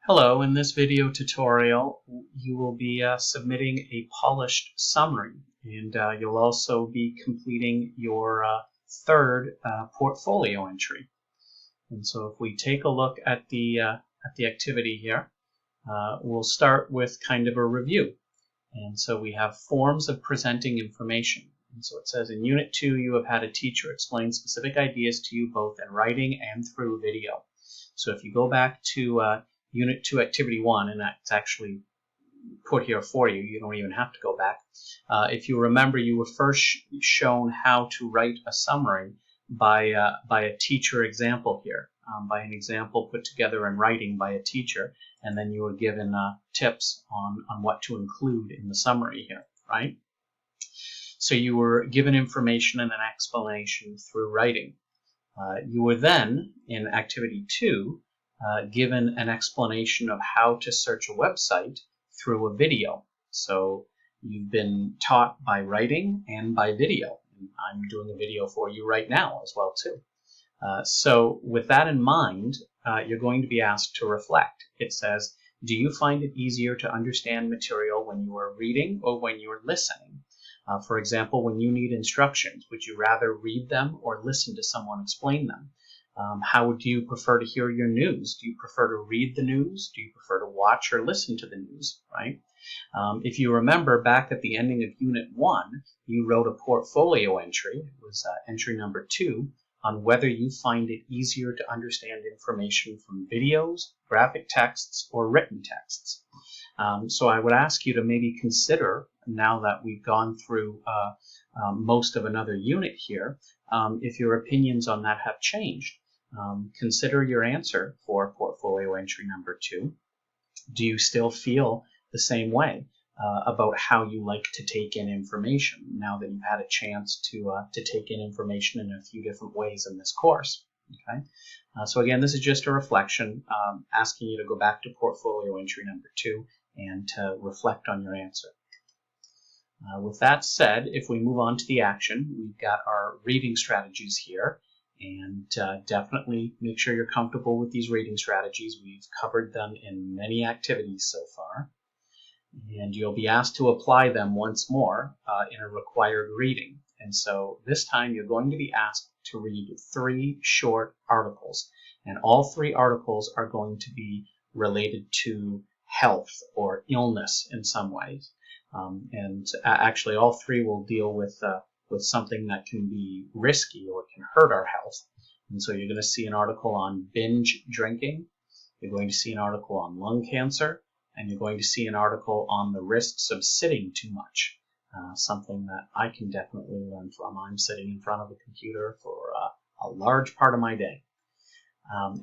Hello, in this video tutorial you will be submitting a polished summary, and you'll also be completing your third portfolio entry. And so if we take a look at the activity here, we'll start with kind of a review. And so we have forms of presenting information. And so it says in Unit 2 you have had a teacher explain specific ideas to you both in writing and through video. So if you go back to Unit 2, Activity 1, and that's actually put here for you. You don't even have to go back. If you remember, you were first shown how to write a summary by a teacher example here, by an example put together in writing by a teacher, and then you were given tips on what to include in the summary here, right? So you were given information and an explanation through writing. You were then, in Activity 2, given an explanation of how to search a website through a video. So you've been taught by writing and by video. I'm doing a video for you right now as well too. So with that in mind, you're going to be asked to reflect. It says, do you find it easier to understand material when you are reading or when you are listening? For example, when you need instructions, would you rather read them or listen to someone explain them? How do you prefer to hear your news? Do you prefer to read the news? Do you prefer to watch or listen to the news, right? If you remember back at the ending of Unit 1, you wrote a portfolio entry, it was entry number 2, on whether you find it easier to understand information from videos, graphic texts, or written texts. So I would ask you to maybe consider, now that we've gone through most of another unit here, if your opinions on that have changed. Consider your answer for portfolio entry number 2. Do you still feel the same way about how you like to take in information now that you've had a chance to take in information in a few different ways in this course? Okay. So again, this is just a reflection, asking you to go back to portfolio entry number 2 and to reflect on your answer. With that said, if we move on to the action, we've got our reading strategies here. And definitely make sure you're comfortable with these reading strategies. We've covered them in many activities so far. And you'll be asked to apply them once more in a required reading. And so this time you're going to be asked to read 3 short articles. And all 3 articles are going to be related to health or illness in some ways. And actually all 3 will deal with something that can be risky or can hurt our health. And so you're going to see an article on binge drinking, you're going to see an article on lung cancer, and you're going to see an article on the risks of sitting too much, something that I can definitely learn from. I'm sitting in front of a computer for a large part of my day.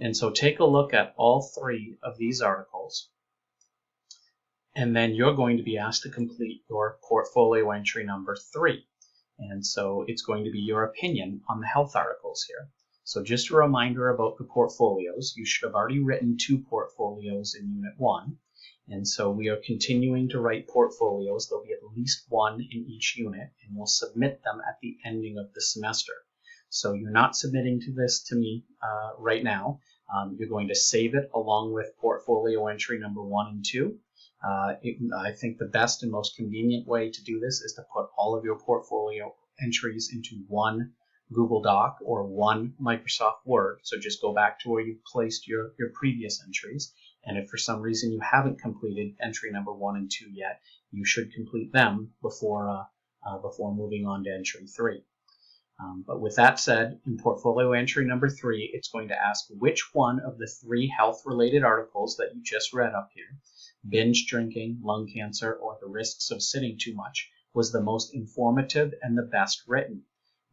And so take a look at all 3 of these articles, and then you're going to be asked to complete your portfolio entry number 3. And so it's going to be your opinion on the health articles here. So just a reminder about the portfolios. You should have already written 2 portfolios in Unit 1. And so we are continuing to write portfolios. There'll be at least 1 in each unit, and we'll submit them at the ending of the semester. So you're not submitting to me right now. You're going to save it along with portfolio entry number 1 and 2. I think the best and most convenient way to do this is to put all of your portfolio entries into one Google Doc or one Microsoft Word. So just go back to where you placed your previous entries. And if for some reason you haven't completed entry number 1 and 2 yet, you should complete them before moving on to entry 3. But with that said, in portfolio entry number 3, it's going to ask which one of the 3 health-related articles that you just read up here, binge drinking, lung cancer, or the risks of sitting too much, was the most informative and the best written.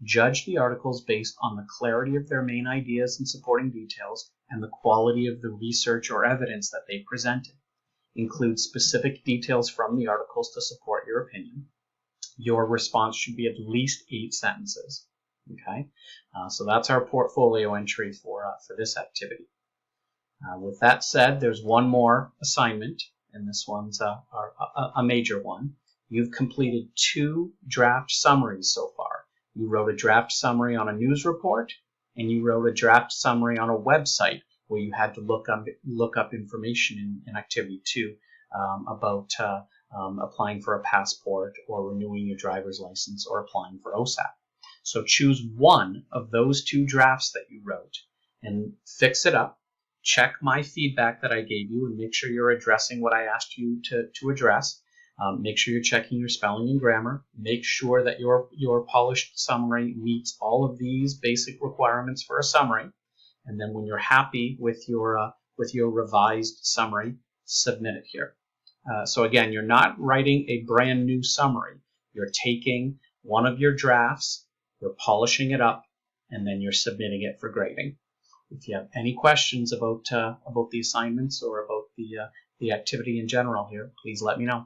Judge the articles based on the clarity of their main ideas and supporting details and the quality of the research or evidence that they presented. Include specific details from the articles to support your opinion. Your response should be at least 8 sentences. Okay, so that's our portfolio entry for this activity. With that said, there's one more assignment, and this one's a major one. You've completed 2 draft summaries so far. You wrote a draft summary on a news report, and you wrote a draft summary on a website where you had to look up information in Activity 2 about applying for a passport or renewing your driver's license or applying for OSAP. So choose one of those 2 drafts that you wrote and fix it up. Check my feedback that I gave you and make sure you're addressing what I asked you to address. Make sure you're checking your spelling and grammar. Make sure that your polished summary meets all of these basic requirements for a summary. And then when you're happy with your revised summary, submit it here. So again, you're not writing a brand new summary. You're taking one of your drafts, you're polishing it up, and then you're submitting it for grading. If you have any questions about the assignments or about the activity in general here, please let me know.